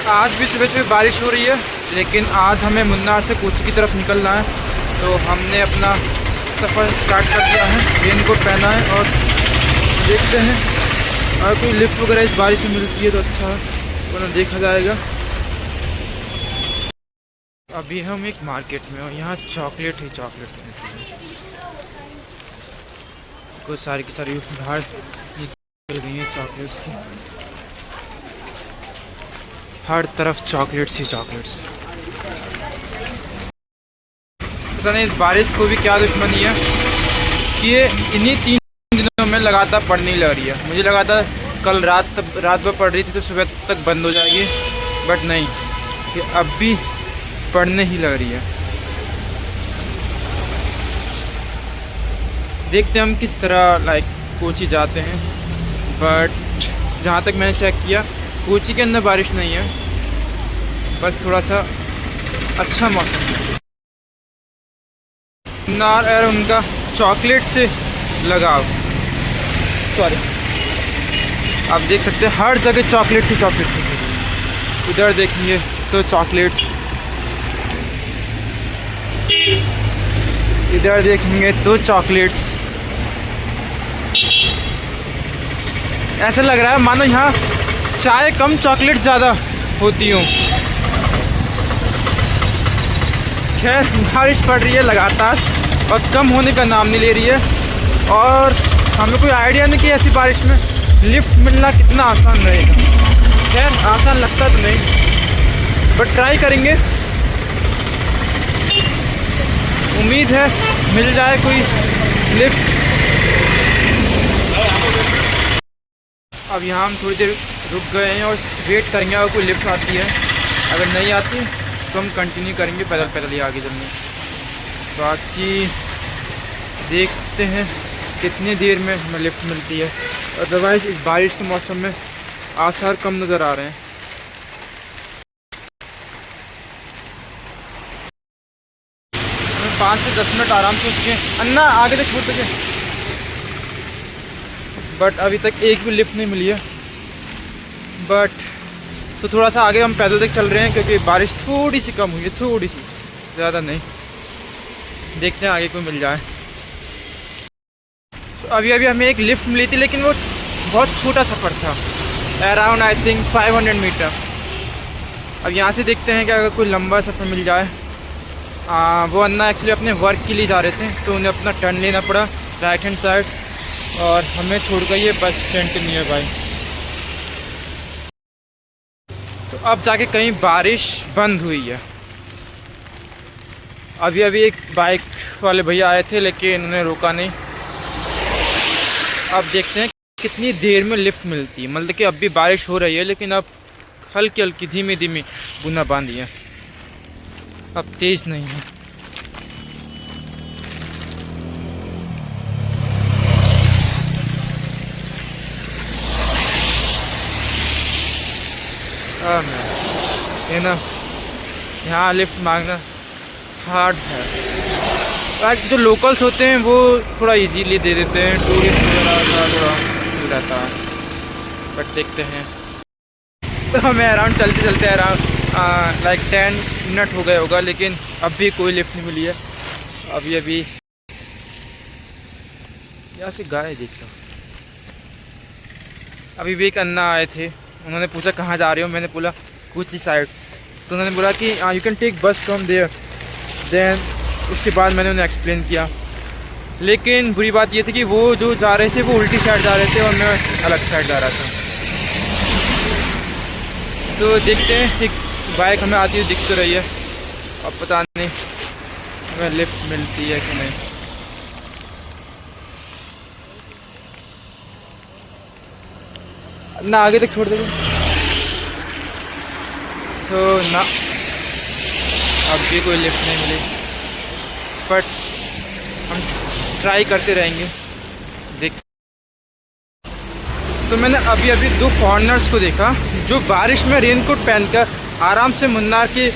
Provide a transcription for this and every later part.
आज भी सुबह सुबह बारिश हो रही है, लेकिन आज हमें मुन्नार से कोची की तरफ निकलना है, तो हमने अपना सफ़र स्टार्ट कर दिया है। रेनकोट पहना है और देखते हैं अगर कोई लिफ्ट वगैरह इस बारिश में मिलती है तो अच्छा है, वरना देखा जाएगा। अभी हम एक मार्केट में और यहाँ चॉकलेट ही चॉकलेट मिलती है। कुछ सारी की सारी बाहर निकल गई हैं चॉकलेट्स की, हर तरफ चॉकलेट्स ही चॉकलेट्स। पता नहीं इस बारिश को भी क्या दुश्मनी है कि ये इन्हीं 3 दिनों में लगातार पड़ने लग रही है। मुझे लगा था कल रात भर पड़ रही थी तो सुबह तक बंद हो जाएगी, बट नहीं, ये अब भी पड़ने ही लग रही है। देखते हैं हम किस तरह कोची जाते हैं, बट जहाँ तक मैंने चेक किया कोची के अंदर बारिश नहीं है, बस थोड़ा सा अच्छा मौसम है। मुन्नार और उनका चॉकलेट से लगाव, सॉरी, आप देख सकते हैं हर जगह चॉकलेट से चॉकलेट। इधर देखेंगे तो चॉकलेट्स, इधर देखेंगे तो चॉकलेट्स। ऐसा लग रहा है मानो यहाँ चाय कम चॉकलेट ज़्यादा होती हूँ। खैर बारिश पड़ रही है लगातार और कम होने का नाम नहीं ले रही है, और हमें कोई आइडिया नहीं कि ऐसी बारिश में लिफ्ट मिलना कितना आसान रहेगा। खैर आसान लगता तो नहीं, बट ट्राई करेंगे, उम्मीद है मिल जाए कोई लिफ्ट। अब यहाँ हम थोड़ी देर रुक गए हैं और वेट करेंगे अगर कोई लिफ्ट आती है। अगर नहीं आती तो हम कंटिन्यू करेंगे पैदल पैदल ही आगे चलने। बाकी देखते हैं कितनी देर में हमें लिफ्ट मिलती है। अदरवाइज़ इस बारिश के मौसम में आसार कम नज़र आ रहे हैं। हमें 5 से 10 मिनट आराम से उसके अन्ना आगे तक छोड़ सके, बट अभी तक एक भी लिफ्ट नहीं मिली है। बट तो थोड़ा सा आगे हम पैदल तक चल रहे हैं क्योंकि बारिश थोड़ी सी कम हुई है, थोड़ी सी, ज़्यादा नहीं। देखते हैं आगे कोई मिल जाए। तो अभी हमें एक लिफ्ट मिली थी, लेकिन वो बहुत छोटा सफ़र था, अराउंड आई थिंक 500 मीटर। अब यहाँ से देखते हैं कि अगर कोई लंबा सफ़र मिल जाए। वो अन्ना एक्चुअली अपने वर्क के लिए जा रहे थे, तो उन्हें अपना टर्न लेना पड़ा राइट हैंड साइड, और हमें छोड़ गई है बस स्टैंड के नियर बाई। तो अब जाके कहीं बारिश बंद हुई है। अभी एक बाइक वाले भैया आए थे, लेकिन उन्हें रोका नहीं। अब देखते हैं कितनी देर में लिफ्ट मिलती है। मतलब कि अब भी बारिश हो रही है, लेकिन अब हल्की हल्की धीमी धीमी बूंदाबांदी है, अब तेज़ नहीं है। ये ना यहाँ लिफ्ट मांगना हार्ड है। आज जो लोकल्स होते हैं वो थोड़ा इजीली दे देते हैं, टूरिस्ट वगैरह का थोड़ा मिल रहता है, बट देखते हैं। तो हमें अराउंड चलते अराउंड 10 मिनट हो गए होगा, लेकिन अब भी कोई लिफ्ट नहीं मिली है। अभी यहाँ से गाय देखता हूँ। अभी भी एक अन्ना आए थे, उन्होंने पूछा कहाँ जा रहे हो, मैंने बोला कोची साइड, तो उन्होंने बोला कि यू कैन टेक बस फ्रॉम देयर। देन उसके बाद मैंने उन्हें एक्सप्लेन किया, लेकिन बुरी बात ये थी कि वो जो जा रहे थे वो उल्टी साइड जा रहे थे और मैं अलग साइड जा रहा था। तो देखते हैं, एक बाइक हमें आती हुई दिख तो रही है, अब पता नहीं हमें लिफ्ट मिलती है कि नहीं। ना आगे तक छोड़ देंगे तो ना, अब भी कोई लिफ्ट नहीं मिली, बट हम ट्राई करते रहेंगे। देख, तो मैंने अभी 2 फॉरेनर्स को देखा जो बारिश में रेनकोट पहनकर आराम से मुन्नार के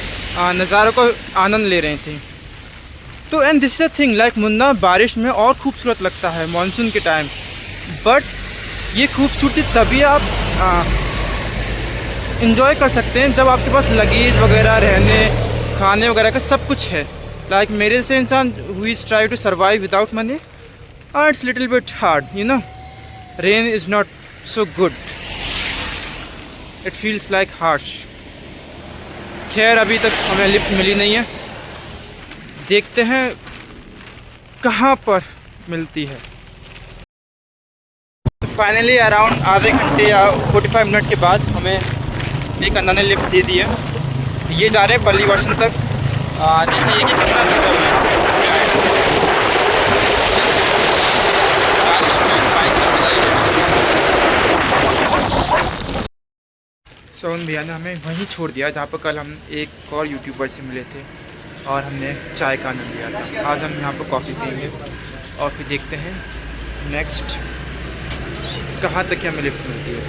नज़ारों को आनंद ले रहे थे। तो and this is a thing, like Munnar बारिश में और खूबसूरत लगता है मानसून के टाइम, बट ये खूबसूरती तभी आप इंजॉय कर सकते हैं जब आपके पास लगेज वगैरह, रहने खाने वगैरह का सब कुछ है। लाइक मेरे जैसे इंसान who is try to survive without money, it's little bit hard, you know. Rain is not so good, it feels like harsh. खैर अभी तक हमें लिफ्ट मिली नहीं है, देखते हैं कहाँ पर मिलती है। फाइनली अराउंड आधे घंटे या 45 मिनट के बाद हमें एक अंदर ने लिफ्ट दे दी है। ये जा रहे हैं पल्ली वर्षन तक। देखिए ये कितना दूर है। सोहन भैया ने हमें वहीं छोड़ दिया जहाँ पर कल हम एक और यूट्यूबर से मिले थे और हमने चाय का आनंद लिया था। आज हम यहाँ पर कॉफ़ी पीएंगे और फिर देखते हैं नेक्स्ट कहाँ तक हमें लिफ्ट मिलती है।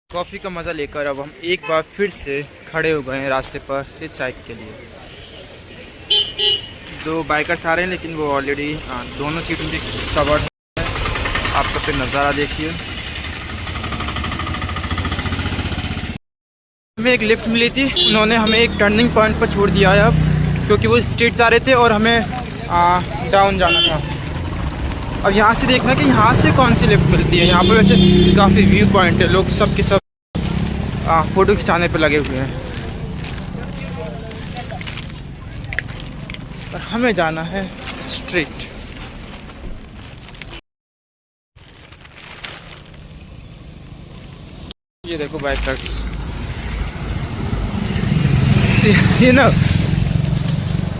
कॉफ़ी का मज़ा लेकर अब हम एक बार फिर से खड़े हो गए हैं रास्ते पर इस चाय के लिए। 2 बाइकर्स आ रहे हैं लेकिन वो ऑलरेडी दोनों सीट उनकी कवर्ड है। आपका फिर नज़ारा देखिए। हमें एक लिफ्ट मिली थी, उन्होंने हमें एक टर्निंग पॉइंट पर छोड़ दिया है अब, क्योंकि वो स्ट्रेट जा रहे थे और हमें डाउन जाना था। अब यहाँ से देखना कि यहाँ से कौन सी लिफ्ट मिलती है। यहाँ पर वैसे काफ़ी व्यू पॉइंट है, लोग सब के सब फ़ोटो खिंचाने पर लगे हुए हैं। और हमें जाना है स्ट्रेट। ये देखो बाइकर्स, ये ना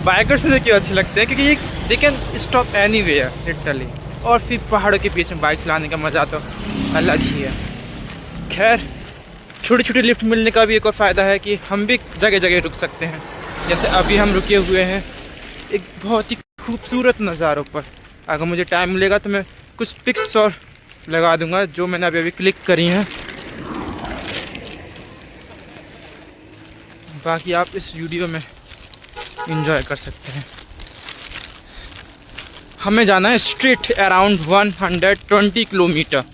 बाइकर्स मुझे क्यों अच्छे लगते हैं, क्योंकि ये they can stop anywhere literally. और फिर पहाड़ों के बीच में बाइक चलाने का मज़ा तो अलग ही है। खैर छोटी छोटी लिफ्ट मिलने का भी एक और फ़ायदा है कि हम भी जगह जगह रुक सकते हैं। जैसे अभी हम रुके हुए हैं एक बहुत ही खूबसूरत नज़ारों पर। अगर मुझे टाइम मिलेगा तो मैं कुछ पिक्स और लगा दूंगा जो मैंने अभी क्लिक करी हैं। बाकी आप इस वीडियो में एंजॉय कर सकते हैं। हमें जाना है स्ट्रेट अराउंड 120 किलोमीटर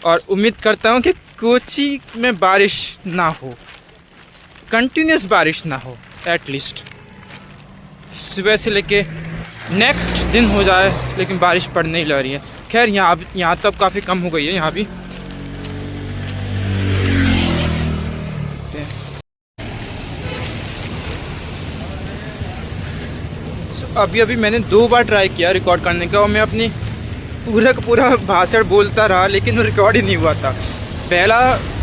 और उम्मीद करता हूँ कि कोची में बारिश ना हो, कंटिन्यूस बारिश ना हो, एटलीस्ट सुबह से लेके नेक्स्ट दिन हो जाए लेकिन बारिश पड़ने ही लग रही है। खैर यहाँ तो अब काफ़ी कम हो गई है यहाँ भी। अभी मैंने 2 बार ट्राई किया रिकॉर्ड करने का और मैं अपनी पूरा का पूरा भाषण बोलता रहा लेकिन वो रिकॉर्ड ही नहीं हुआ था। पहला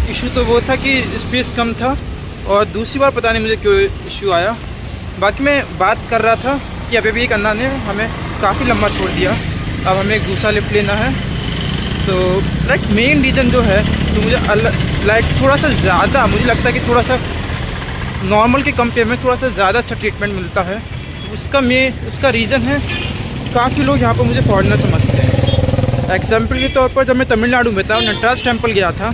इशू तो वो था कि स्पेस कम था और दूसरी बार पता नहीं मुझे क्यों इशू आया। बाकी मैं बात कर रहा था कि अभी एक अन्ना ने हमें काफ़ी लंबा छोड़ दिया, अब हमें एक दूसरा लिफ्ट लेना है। तो लाइक मेन रीज़न जो है तो मुझे लाइक थोड़ा सा ज़्यादा मुझे लगता है कि थोड़ा सा नॉर्मल के कंपेयर में थोड़ा सा ज़्यादा अच्छा ट्रीटमेंट मिलता है। उसका रीज़न है काफ़ी लोग यहाँ पर मुझे फॉरेनर समझते हैं। एग्जाम्पल के तौर पर जब मैं तमिलनाडु में था, नटराज टेम्पल गया था,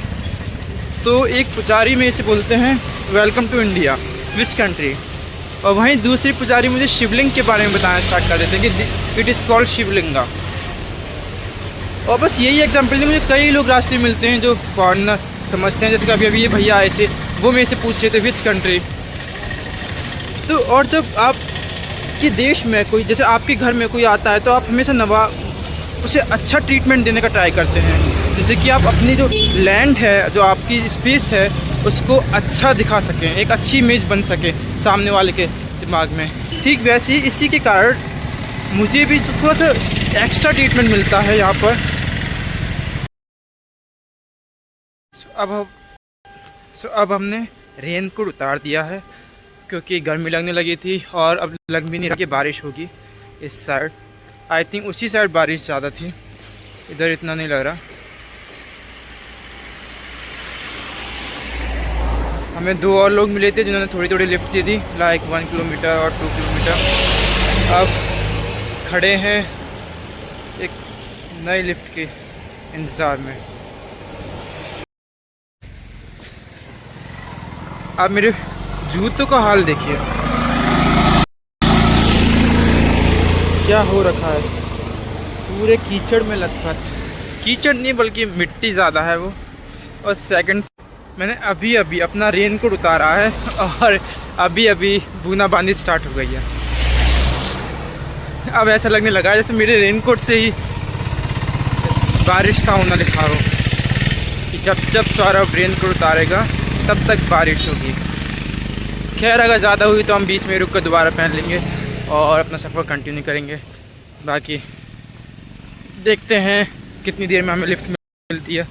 तो एक पुजारी में इसे बोलते हैं welcome to India, which country. और वहीं दूसरी पुजारी मुझे शिवलिंग के बारे में बताना स्टार्ट कर देते हैं कि इट इज़ कॉल्ड शिवलिंगा। और बस यही एग्जाम्पल नहीं, मुझे कई लोग रास्ते मिलते हैं जो फॉरेनर समझते हैं। जैसे कि अभी ये भैया आए थे, वो मेरे से पूछ रहे थे विच कंट्री। तो और जब आप कि देश में कोई, जैसे आपके घर में कोई आता है तो आप हमेशा उसे अच्छा ट्रीटमेंट देने का ट्राई करते हैं, जैसे कि आप अपनी जो लैंड है, जो आपकी स्पेस है, उसको अच्छा दिखा सकें, एक अच्छी इमेज बन सके सामने वाले के दिमाग में। ठीक वैसे ही इसी के कारण मुझे भी तो थोड़ा सा एक्स्ट्रा ट्रीटमेंट मिलता है यहाँ पर। अब हमने रेनकोट उतार दिया है क्योंकि गर्मी लगने लगी थी और अब लग भी नहीं रहा कि बारिश होगी इस साइड। आई थिंक उसी साइड बारिश ज़्यादा थी, इधर इतना नहीं लग रहा। हमें 2 और लोग मिले थे जिन्होंने थोड़ी थोड़ी लिफ्ट दी थी, लाइक 1 किलोमीटर और 2 किलोमीटर। अब खड़े हैं एक नई लिफ्ट के इंतज़ार में। अब मेरे जूतों का हाल देखिए क्या हो रखा है, पूरे कीचड़ में लथपथ। कीचड़ नहीं बल्कि मिट्टी ज़्यादा है वो, और सेकंड, मैंने अभी अभी अपना रेनकोट उतारा है और अभी अभी बूंदाबांदी स्टार्ट हो गई है। अब ऐसा लगने लगा है जैसे मेरे रेनकोट से ही बारिश का होना दिखा रहा हो कि जब सौरभ रेनकोट उतारेगा तब तक बारिश होगी। खैर अगर ज़्यादा हुई तो हम बीच में रुक कर दोबारा पहन लेंगे और अपना सफ़र कंटिन्यू करेंगे। बाकी देखते हैं कितनी देर में हमें लिफ्ट मिलती है।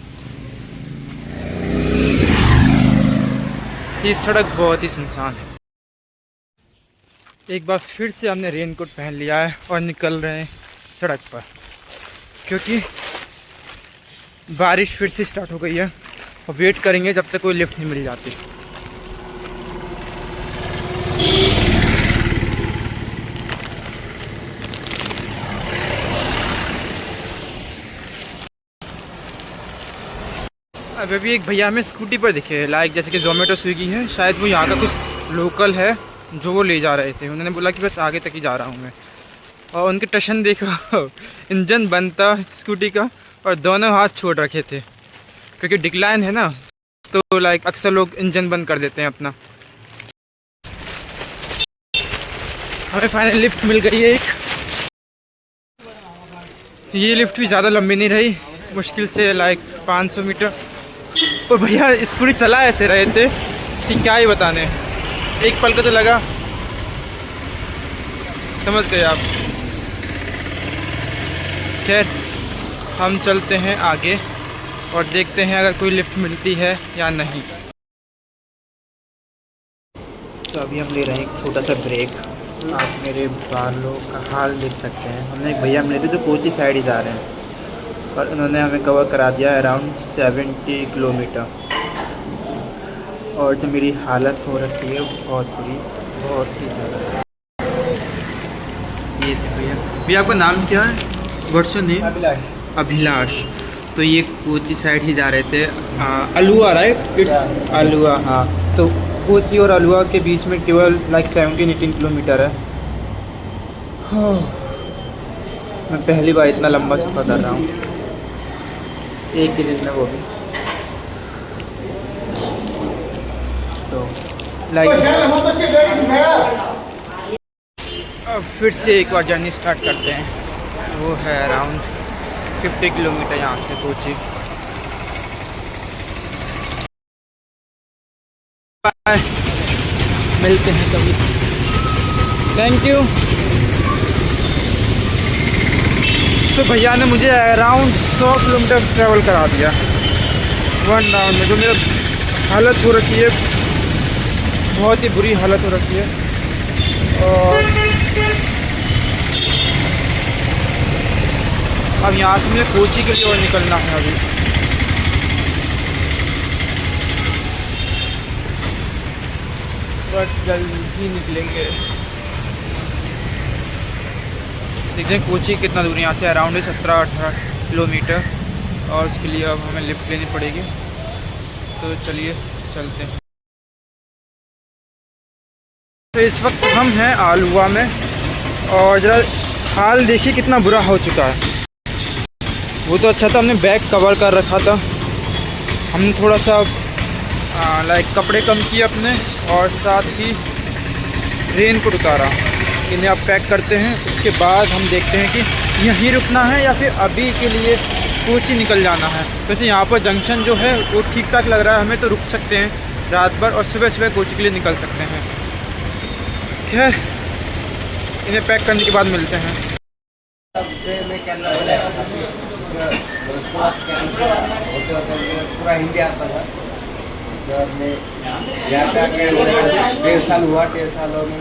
ये सड़क बहुत ही सुनसान है। एक बार फिर से हमने रेनकोट पहन लिया है और निकल रहे हैं सड़क पर, क्योंकि बारिश फिर से स्टार्ट हो गई है और वेट करेंगे जब तक कोई लिफ्ट नहीं मिल जाती। अब अभी एक भैया हमें स्कूटी पर दिखे, लाइक जैसे कि जोमेटो स्विगी है, शायद वो यहाँ का कुछ लोकल है जो वो ले जा रहे थे। उन्होंने बोला कि बस आगे तक ही जा रहा हूँ मैं। और उनके टशन देखो इंजन बंद था स्कूटी का और दोनों हाथ छोड़ रखे थे, क्योंकि डिक्लाइन है ना, तो लाइक अक्सर लोग इंजन बंद कर देते हैं अपना। हमें फाइनल लिफ्ट मिल गई है एक। ये लिफ्ट भी ज़्यादा लंबी नहीं रही, मुश्किल से लाइक 500 मीटर। और भैया स्कूटी चला ऐसे रहे थे कि क्या ही बताने, एक पल को तो लगा, समझ गए आप। खैर हम चलते हैं आगे और देखते हैं अगर कोई लिफ्ट मिलती है या नहीं। तो अभी हम ले रहे हैं एक छोटा सा ब्रेक। आप मेरे बालों का हाल देख सकते हैं। हमने एक भैया मिले थे जो कोची साइड ही जा रहे हैं और उन्होंने हमें कवर करा दिया अराउंड 70 किलोमीटर। और जो मेरी हालत हो रखी है बहुत बुरी, बहुत ही ज़्यादा। ये थे भैया आपका नाम क्या है? What's your name? Abhilash. Abhilash. तो ये कोची साइड ही जा रहे थे, अलुआ राइट? इट्स अलुआ। हाँ, तो कोची और अलुआ के बीच में केवल लाइक 17-18 किलोमीटर है। मैं पहली बार इतना लंबा सफ़र कर रहा हूँ एक ही दिन में, वो भी तो लाइक। अब फिर से एक बार जर्नी स्टार्ट करते हैं। वो है अराउंड 50 किलोमीटर यहाँ से कोची। बाय, मिलते हैं कभी। Thank you. तो भैया ने मुझे अराउंड 100 किलोमीटर ट्रैवल करा दिया 1 राउंड में। जो मेरा हालत हो रखी है, बहुत ही बुरी हालत हो रखी है। और अब यहाँ से मुझे कोची के लिए और निकलना है अभी। बट जल्दी निकलेंगे। देखते हैं कोची कितना दूर यहाँ से, अराउंड 17-18 किलोमीटर। और उसके लिए अब हमें लिफ्ट लेनी पड़ेगी, तो चलिए चलते हैं। तो इस वक्त हम हैं आलुआ में और ज़रा हाल देखिए कितना बुरा हो चुका है। वो तो अच्छा था हमने बैग कवर कर रखा था, हमने थोड़ा सा लाइक कपड़े कम किए अपने और साथ ही रेनकोट उतारा। इन्हें अब पैक करते हैं, उसके बाद हम देखते हैं कि यहीं रुकना है या फिर अभी के लिए कोची निकल जाना है। वैसे यहाँ पर जंक्शन जो है वो ठीक ठाक लग रहा है हमें, तो रुक सकते हैं रात भर और सुबह सुबह कोची के लिए निकल सकते हैं। खैर इन्हें पैक करने के बाद मिलते हैं। पूरा हिंदी आता था जब मैं यहाँ पे आके 1.5 साल हुआ। 1.5 सालों में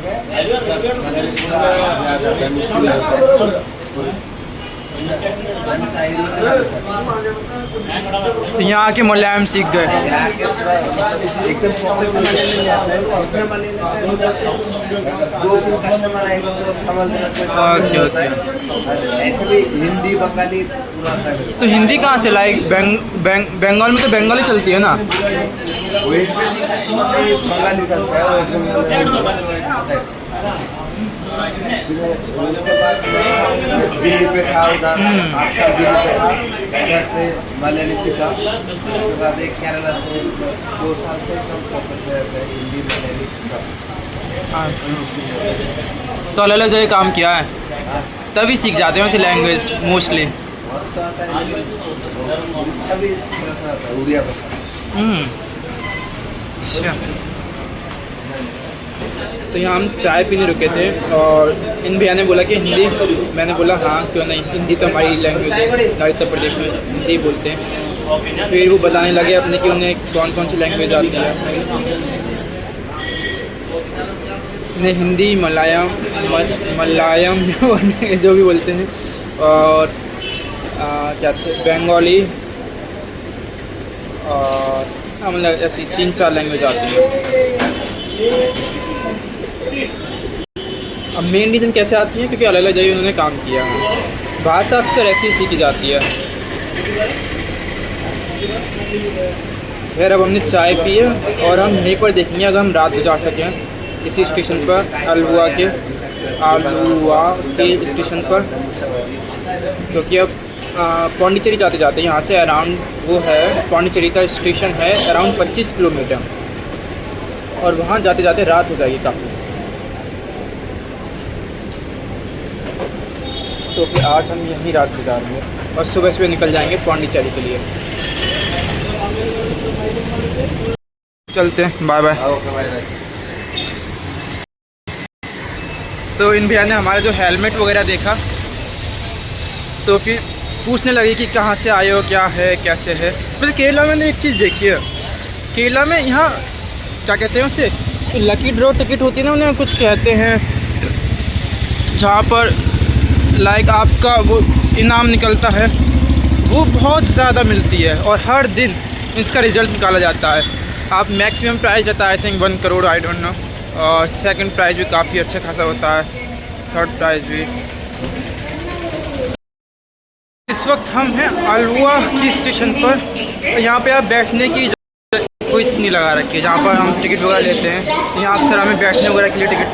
पूरा मुश्किल होता है। यहाँ आके मुलायम सीख गए। एकदम कस्टमर आएगा तो समझ ऐसे भी हिंदी बंगाली पूरा। तो हिंदी कहाँ से लाइक बंगाल में तो बंगाली चलती है ना? बंगाली चलता है। उसके बाद दिल्ली पे था उधर 8 साल दिल्ली पे था, उधर से मलयाली सीखा, उसके बाद एक केरला से 2 साल से एकदम फोकस है हिंदी मलयाली सब। तो अलग अलग जगह काम किया है तभी सीख जाते हैं वैसे लैंग्वेज मोस्टली। बहुत तो आता है उड़ीसा भी थोड़ा सा आता है, उड़िया भाषा। अच्छा, तो यहाँ हम चाय पीने रुके थे और इन भैया ने बोला कि हिंदी, मैंने बोला हाँ क्यों नहीं, हिंदी तो हमारी लैंग्वेज है, हमारे उत्तर प्रदेश में हिंदी बोलते हैं। फिर वो बताने लगे अपने कि उन्हें कौन कौन सी लैंग्वेज आती है। उन्हें हिंदी, मलयालम जो भी बोलते हैं, और क्या थे, बंगाली, और मतलब ऐसी 3-4 लैंग्वेज आती है। अब मेन रीज़न कैसे आती है, क्योंकि अलग अलग जगह उन्होंने काम किया है। भाषा अक्सर ऐसी ही सीखी जाती है। खैर अब हमने चाय पी है और हम यहीं पर देखेंगे अगर हम रात गुजार सकें इसी स्टेशन पर, आलुवा के स्टेशन पर, क्योंकि अब पौंडीचेरी जाते जाते यहाँ से अराउंड वो है, पौंडीचेरी का स्टेशन है अराउंड 25 किलोमीटर, और वहाँ जाते जाते रात हो जाएगी काफ़ी। तो फिर आज हम यहीं रात गुजारेंगे और सुबह सुबह निकल जाएंगे पौंडीचेरी के लिए। चलते हैं, बाय बाय। ओके भाई। तो इन भैया ने हमारा जो हेलमेट वगैरह देखा तो फिर पूछने लगे कि कहाँ से आए हो, क्या है, कैसे है। वैसे केरला में एक चीज़ देखी है, केरला में यहाँ क्या कहते हैं उसे, लकी ड्रॉ टिकट होती है ना, उन्हें कुछ कहते हैं, जहाँ पर लाइक आपका वो इनाम निकलता है, वो बहुत ज़्यादा मिलती है और हर दिन इसका रिज़ल्ट निकाला जाता है। आप मैक्सिमम प्राइस रहता है I think 1 crore, I don't know, और सेकंड प्राइस भी काफ़ी अच्छा खासा होता है, थर्ड प्राइस भी। इस वक्त हम हैं आलुवा की स्टेशन पर। यहाँ पे आप बैठने की कोई नहीं लगा रखी है, जहाँ पर हम टिकट वगैरह लेते हैं। यहाँ अक्सर हमें बैठने वगैरह के लिए टिकट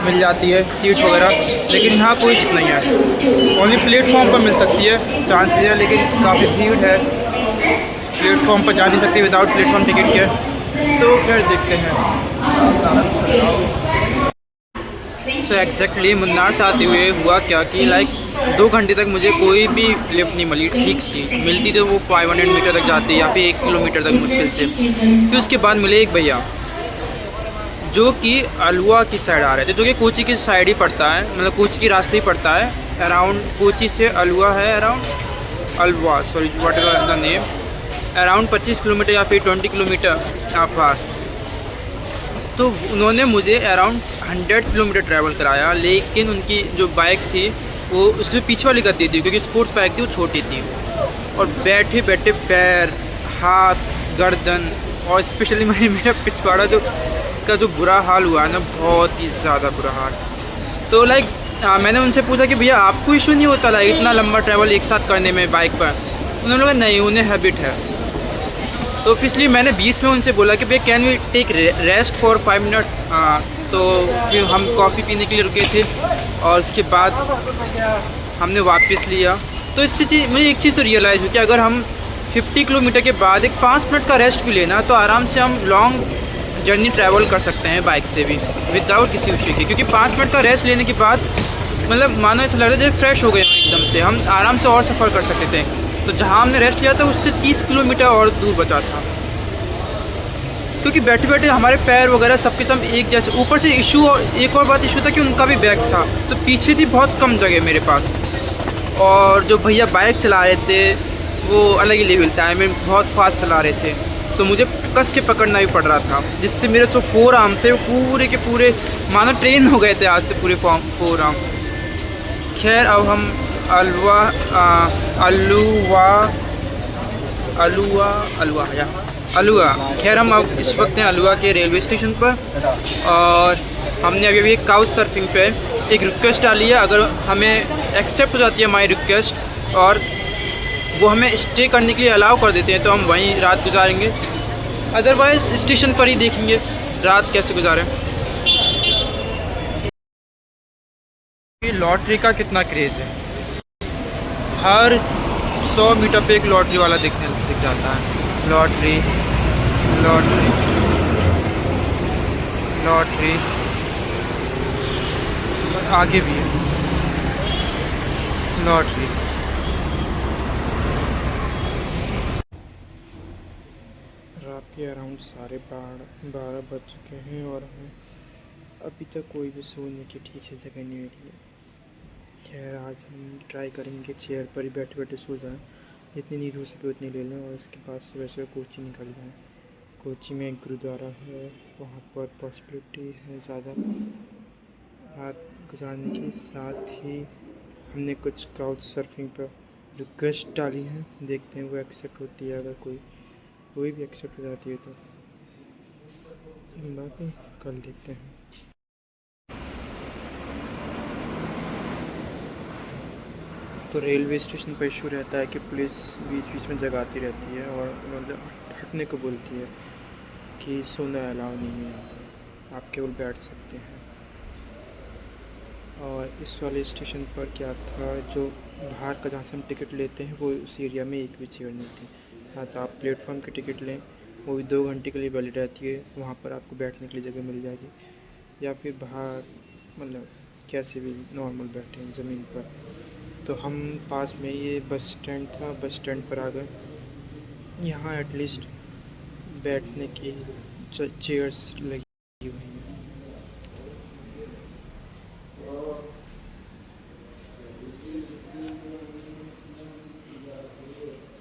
मिल जाती है, सीट वगैरह, लेकिन यहाँ कोई नहीं है। ओनली प्लेटफॉर्म पर मिल सकती है, चांसेस है, लेकिन काफ़ी भीड़ है, प्लेटफॉर्म पर जा नहीं सकती विदाउट प्लेटफॉर्म टिकट के। तो खैर देखते हैं। सो एग्जैक्टली मुन्नार से आते हुए हुआ क्या कि लाइक 2 घंटे तक मुझे कोई भी लिफ्ट नहीं मिली ठीक सी, मिलती तो वो 500 मीटर तक जाती या फिर 1 किलोमीटर तक मुश्किल से। फिर उसके बाद मिले एक भैया जो कि आलुवा की साइड आ रहे थे, जो कि कोची की साइड ही पड़ता है, मतलब कोची की रास्ते ही पड़ता है। अराउंड कोची से आलुवा है अराउंड अलवा, sorry what ever the name, around 25 kilometre या फिर 20 किलोमीटर आसपास। तो उन्होंने मुझे अराउंड 100 किलोमीटर ट्रैवल कराया, लेकिन उनकी जो बाइक थी वो उसके पीछे वाली गद्दी थी, क्योंकि स्पोर्ट्स बाइक थी, वो छोटी थी, और बैठे बैठे पैर, हाथ, गर्दन और स्पेशली मेरा पिछवाड़ा जो बुरा हाल हुआ है ना, बहुत ही ज़्यादा बुरा हाल। तो लाइक मैंने उनसे पूछा कि भैया आपको इशू नहीं होता लाइक इतना लंबा ट्रैवल एक साथ करने में बाइक पर? उन्होंने बोला नहीं, उन्हें हैबिट है। तो इसलिए मैंने बीच में उनसे बोला कि भैया can we take rest for 5 minute. तो फिर हम कॉफ़ी पीने के लिए रुके थे और उसके बाद हमने वापस लिया। तो इससे मुझे एक चीज़ तो रियलाइज़ हुई कि अगर हम 50 किलोमीटर के बाद एक 5 मिनट का रेस्ट भी लेना तो आराम से हम लॉन्ग जर्नी ट्रैवल कर सकते हैं बाइक से भी विदाउट किसी इशू के, क्योंकि 5 मिनट का रेस्ट लेने के बाद मतलब मानो ऐसा लग रहा है जैसे फ्रेश हो गए हम एकदम से, हम आराम से और सफ़र कर सकते थे। तो जहाँ हमने रेस्ट लिया था उससे 30 किलोमीटर और दूर बचा था, क्योंकि बैठे बैठे हमारे पैर वगैरह सबके सब एक जैसे। ऊपर से इशू, और एक और बात इशू था कि उनका भी बैग था, तो पीछे थी बहुत कम जगह मेरे पास, और जो भैया बाइक चला रहे थे वो अलग ही लेवल था, में बहुत फास्ट चला रहे थे, तो मुझे कस के पकड़ना भी पड़ रहा था, जिससे मेरे जो 4 आर्म थे वो पूरे के पूरे मानो ट्रेन हो गए थे आज से पूरे 4 आर्म। खैर अब हम अलुवा खैर हम अब इस वक्त हैं अलुवा के रेलवे स्टेशन पर, और हमने अभी एक काउच सर्फिंग पे एक रिक्वेस्ट डाली है। अगर हमें एक्सेप्ट हो जाती है हमारी रिक्वेस्ट और वो हमें स्टे करने के लिए अलाउ कर देते हैं तो हम वहीं रात गुजारेंगे, अदरवाइज़ स्टेशन पर ही देखेंगे रात कैसे गुजारें। लॉटरी का कितना क्रेज़ है। हर 100 मीटर पे एक लॉटरी वाला दिख जाता है। लॉटरी लॉटरी लॉटरी, और आगे भी है लॉटरी। रात के अराउंड 12:30 बज चुके हैं और हमें अभी तक कोई भी सोने की ठीक से जगह नहीं मिली है। खैर आज हम ट्राई करेंगे कि चेयर पर ही बैठे बैठे सो जाएं, जितनी नींद हो सके उतनी ले लें और उसके बाद सुबह सुबह कोची निकल जाएं। कोची में एक गुरुद्वारा है, वहाँ पर पॉसिबिलिटी है ज़्यादा रात गुजारने की। साथ ही हमने कुछ काउच सर्फिंग पर रिक्वेस्ट डाली है, देखते हैं वो एक्सेप्ट होती है। अगर कोई भी एक्सेप्ट हो जाती है तो बाकी कल देखते हैं। तो रेलवे स्टेशन पर इशू रहता है कि पुलिस बीच बीच में जगाती रहती है और मतलब हटने को बोलती है कि सोना अलाउ नहीं है, यहाँ पर आप केवल बैठ सकते हैं। और इस वाले स्टेशन पर क्या था, जो बाहर का जहाँ से हम टिकट लेते हैं वो उस एरिया में एक भी चेयर नहीं थी। आज आप प्लेटफॉर्म की टिकट लें, वो भी 2 घंटे के लिए वैलिड रहती है, वहाँ पर आपको बैठने के लिए जगह मिल जाएगी। या फिर बाहर मतलब कैसे भी नॉर्मल बैठे हैं ज़मीन पर। तो हम पास में ये बस स्टैंड था, बस स्टैंड पर आ गए। यहाँ एटलीस्ट बैठने की चेयर्स लगी हुई हैं।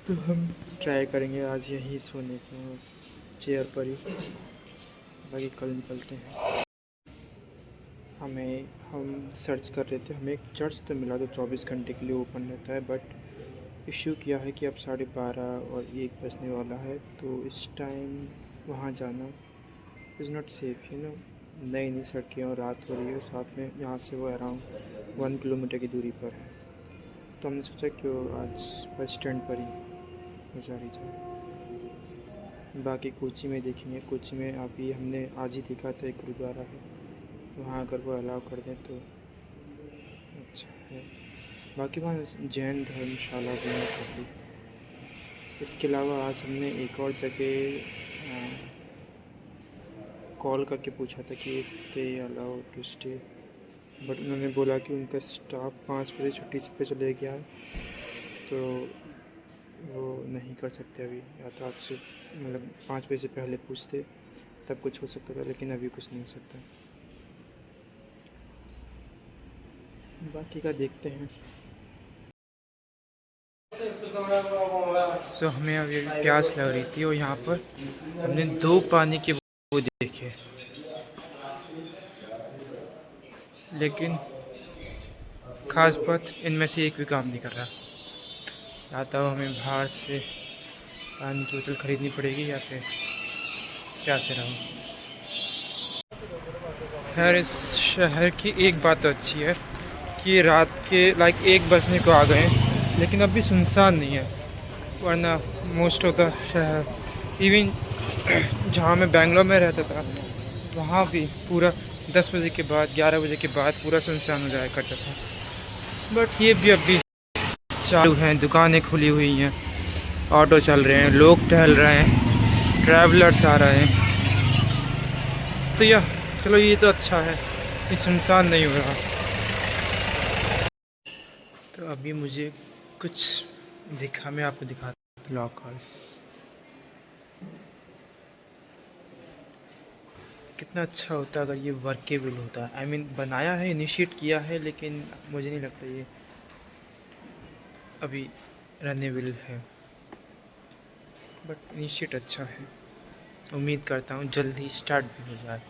तो हम ट्राई करेंगे आज यहीं सोने को, चेयर पर ही, बाकी कल निकलते हैं। हम सर्च कर रहे थे, हमें एक चर्च तो मिला जो 24 घंटे के लिए ओपन रहता है, बट इशू किया है कि अब 12:30 और 1 बजने वाला है, तो इस टाइम वहाँ जाना is not safe, you know. नई नई सड़कें और रात हो रही है, साथ में यहाँ से वो अराउंड 1 किलोमीटर की दूरी पर है। तो हमने सोचा कि आज बस स्टैंड पर ही गुजारी जाए। बाकी कोची में देखेंगे। कोची में अभी हमने आज ही देखा था एक गुरुद्वारा है, वहाँ अगर वो अलाउ कर दें तो अच्छा है। बाकी वहाँ जैन धर्मशाला भी है काफ़ी। इसके अलावा आज हमने एक और जगह कॉल करके पूछा था कि if they allow to stay, but उन्होंने बोला कि उनका स्टाफ 5 बजे छुट्टी पे चले गया है, तो वो नहीं कर सकते अभी। या तो आपसे मतलब 5 बजे से पहले पूछते तब कुछ हो सकता था, लेकिन अभी कुछ नहीं हो सकता। बाकी का देखते हैं। तो हमें अभी प्यास लग रही थी और यहाँ पर हमने 2 पानी के वो देखे, लेकिन ख़ास बात इनमें से एक भी काम नहीं कर रहा। या तो हमें बाहर से पानी की बोतल ख़रीदनी पड़ेगी या फिर प्यासे रहूँ। खैर इस शहर की एक बात अच्छी है कि रात के 1 बजने को आ गए हैं, लेकिन अभी सुनसान नहीं है। वरना मोस्ट ऑफ द शहर, इवन जहाँ मैं बेंगलोर में रहता था वहाँ भी पूरा 10 बजे के बाद 11 बजे के बाद पूरा सुनसान हो जाया करता था। बट ये भी अभी चालू हैं, दुकानें खुली हुई हैं, ऑटो चल रहे हैं, लोग टहल रहे हैं, ट्रैवलर्स आ रहे हैं। तो यह चलो ये तो अच्छा है कि सुनसान नहीं हो रहा। तो अभी मुझे कुछ दिखा, मैं आपको दिखाता हूँ। लॉकर्स कितना अच्छा होता अगर ये वर्केबल होता। आई मीन बनाया है, इनिशिएट किया है, लेकिन मुझे नहीं लगता ये अभी रनेबल है। बट इनिशिएट अच्छा है, उम्मीद करता हूँ जल्दी स्टार्ट भी हो जाए।